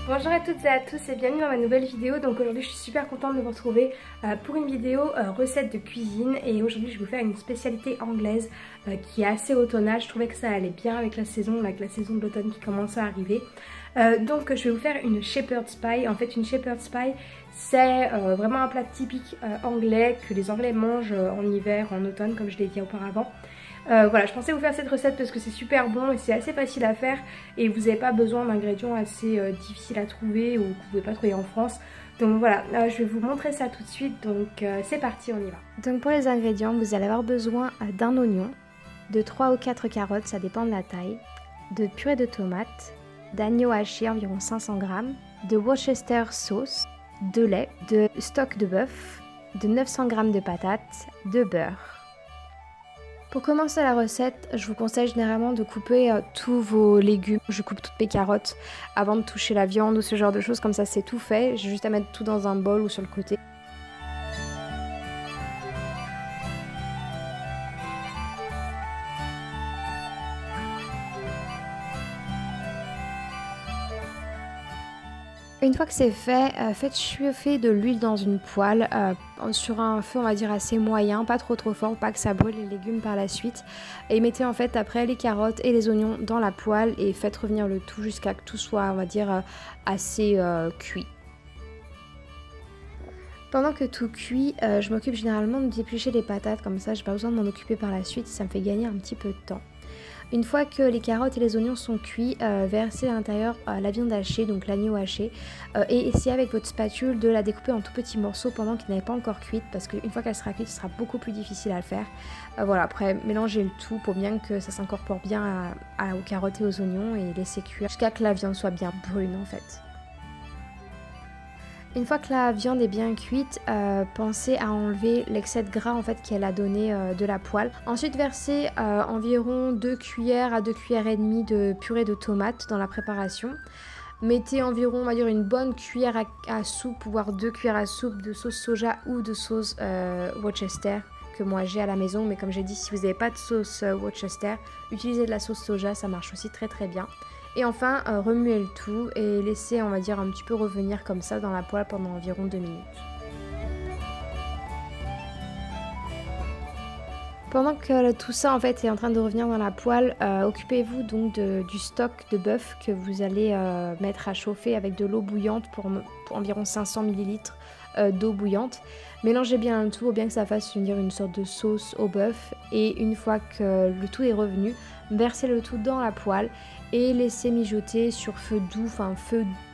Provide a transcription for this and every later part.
Bonjour à toutes et à tous et bienvenue dans ma nouvelle vidéo. Donc aujourd'hui je suis super contente de vous retrouver pour une vidéo recette de cuisine. Et aujourd'hui je vais vous faire une spécialité anglaise qui est assez automnale. Je trouvais que ça allait bien avec la saison de l'automne qui commence à arriver. Donc je vais vous faire une shepherd's pie. En fait une shepherd's pie c'est vraiment un plat typique anglais que les Anglais mangent en hiver, en automne comme je l'ai dit auparavant. Voilà, je pensais vous faire cette recette parce que c'est super bon et c'est assez facile à faire et vous n'avez pas besoin d'ingrédients assez difficiles à trouver ou que vous ne pouvez pas trouver en France. Donc voilà, je vais vous montrer ça tout de suite, donc c'est parti, on y va. Donc pour les ingrédients, vous allez avoir besoin d'un oignon, de 3 ou 4 carottes, ça dépend de la taille, de purée de tomates, d'agneau haché environ 500 g, de Worcester sauce, de lait, de stock de bœuf, de 900 g de patates, de beurre. Pour commencer la recette, je vous conseille généralement de couper tous vos légumes. Je coupe toutes mes carottes avant de toucher la viande ou ce genre de choses, comme ça c'est tout fait. J'ai juste à mettre tout dans un bol ou sur le côté. Une fois que c'est fait, faites chauffer de l'huile dans une poêle sur un feu on va dire assez moyen, pas trop fort, pas que ça brûle les légumes par la suite. Et mettez en fait après les carottes et les oignons dans la poêle et faites revenir le tout jusqu'à que tout soit on va dire assez cuit. Pendant que tout cuit, je m'occupe généralement de d'éplucher les patates, comme ça j'ai pas besoin de m'en occuper par la suite, ça me fait gagner un petit peu de temps. Une fois que les carottes et les oignons sont cuits, versez à l'intérieur la viande hachée, donc l'agneau haché, et essayez avec votre spatule de la découper en tout petits morceaux pendant qu'elle n'est pas encore cuite, parce qu'une fois qu'elle sera cuite, ce sera beaucoup plus difficile à le faire. Voilà, après mélangez le tout pour bien que ça s'incorpore bien aux carottes et aux oignons et laissez cuire jusqu'à que la viande soit bien brune en fait. Une fois que la viande est bien cuite, pensez à enlever l'excès de gras en fait qu'elle a donné de la poêle. Ensuite versez environ 2 cuillères à 2 cuillères et demie de purée de tomates dans la préparation. Mettez environ on va dire une bonne cuillère à soupe, voire 2 cuillères à soupe de sauce soja ou de sauce Worcester que moi j'ai à la maison. Mais comme j'ai dit, si vous n'avez pas de sauce Worcester, utilisez de la sauce soja, ça marche aussi très bien. Et enfin, remuez le tout et laissez, on va dire, un petit peu revenir comme ça dans la poêle pendant environ 2 minutes. Pendant que tout ça en fait est en train de revenir dans la poêle, occupez-vous donc du stock de bœuf que vous allez mettre à chauffer avec de l'eau bouillante pour environ 500 ml d'eau bouillante. Mélangez bien le tout pour bien que ça fasse une sorte de sauce au bœuf et une fois que le tout est revenu, versez le tout dans la poêle et laissez mijoter sur feu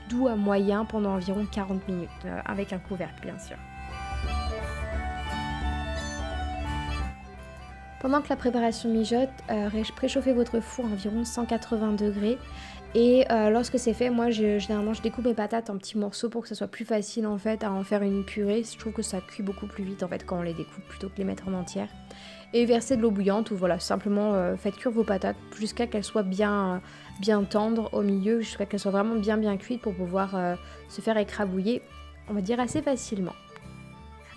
doux à moyen pendant environ 40 minutes avec un couvercle bien sûr. Pendant que la préparation mijote, préchauffez votre four à environ 180 degrés et lorsque c'est fait, moi généralement je découpe mes patates en petits morceaux pour que ça soit plus facile en fait à en faire une purée. Je trouve que ça cuit beaucoup plus vite en fait quand on les découpe plutôt que les mettre en entière. Et versez de l'eau bouillante ou voilà, simplement faites cuire vos patates jusqu'à qu'elles soient bien tendres au milieu, jusqu'à qu'elles soient vraiment bien cuites pour pouvoir se faire écrabouiller, on va dire assez facilement.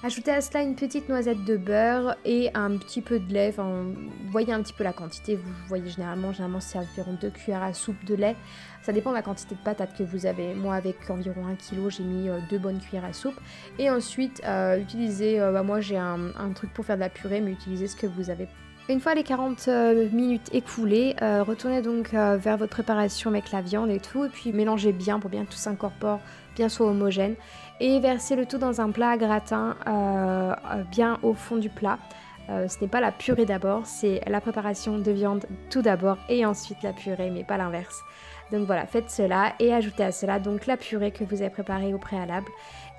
Ajoutez à cela une petite noisette de beurre et un petit peu de lait, enfin, vous voyez un petit peu la quantité, vous voyez généralement c'est environ 2 cuillères à soupe de lait, ça dépend de la quantité de patates que vous avez. Moi avec environ 1 kg j'ai mis 2 bonnes cuillères à soupe et ensuite utilisez, moi j'ai un truc pour faire de la purée mais utilisez ce que vous avez. Une fois les 40 minutes écoulées, retournez donc vers votre préparation avec la viande et tout et puis mélangez bien pour bien que tout s'incorpore, bien soit homogène et versez le tout dans un plat à gratin bien au fond du plat. Ce n'est pas la purée d'abord, c'est la préparation de viande tout d'abord et ensuite la purée mais pas l'inverse. Donc voilà, faites cela et ajoutez à cela donc la purée que vous avez préparée au préalable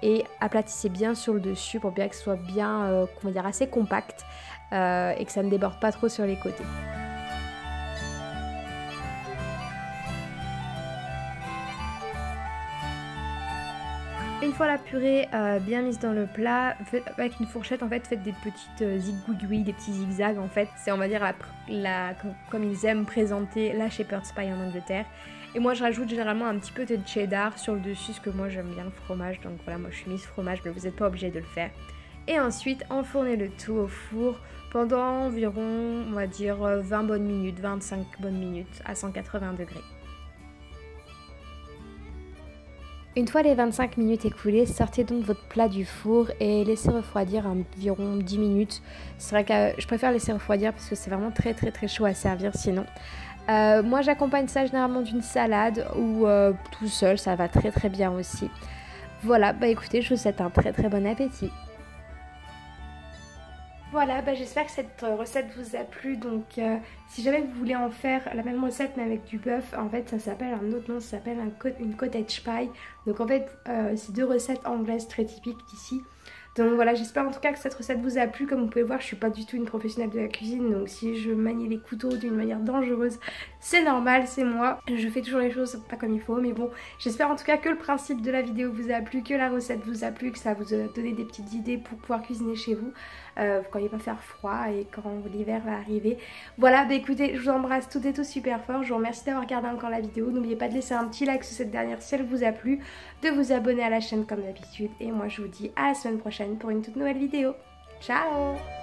et aplatissez bien sur le dessus pour bien que ce soit bien comment dire, assez compact et que ça ne déborde pas trop sur les côtés. Une fois la purée bien mise dans le plat, avec une fourchette en fait faites des petites zigouilles, des petits zigzags en fait. C'est on va dire comme ils aiment présenter la shepherd's pie en Angleterre. Et moi je rajoute généralement un petit peu de cheddar sur le dessus parce que moi j'aime bien le fromage. Donc voilà, moi je suis mise fromage mais vous n'êtes pas obligé de le faire. Et ensuite enfournez le tout au four pendant environ on va dire 20 bonnes minutes, 25 bonnes minutes à 180 degrés. Une fois les 25 minutes écoulées, sortez donc votre plat du four et laissez refroidir environ 10 minutes. C'est vrai que je préfère laisser refroidir parce que c'est vraiment très chaud à servir sinon. Moi j'accompagne ça généralement d'une salade ou tout seul, ça va très bien aussi. Voilà, bah écoutez, je vous souhaite un très bon appétit. Voilà, bah j'espère que cette recette vous a plu. Donc si jamais vous voulez en faire la même recette mais avec du bœuf, en fait ça s'appelle un autre nom, ça s'appelle une cottage pie. Donc en fait c'est deux recettes anglaises très typiques d'ici. Donc voilà, j'espère en tout cas que cette recette vous a plu. Comme vous pouvez voir, je suis pas du tout une professionnelle de la cuisine, donc si je manie les couteaux d'une manière dangereuse, c'est normal, c'est moi. Je fais toujours les choses pas comme il faut, mais bon, j'espère en tout cas que le principe de la vidéo vous a plu, que la recette vous a plu, que ça vous a donné des petites idées pour pouvoir cuisiner chez vous quand il va faire froid et quand l'hiver va arriver. Voilà, bah écoutez, je vous embrasse toutes et tous super fort. Je vous remercie d'avoir regardé encore la vidéo. N'oubliez pas de laisser un petit like sur cette dernière si elle vous a plu, de vous abonner à la chaîne comme d'habitude. Et moi je vous dis à la semaine prochaine pour une toute nouvelle vidéo. Ciao!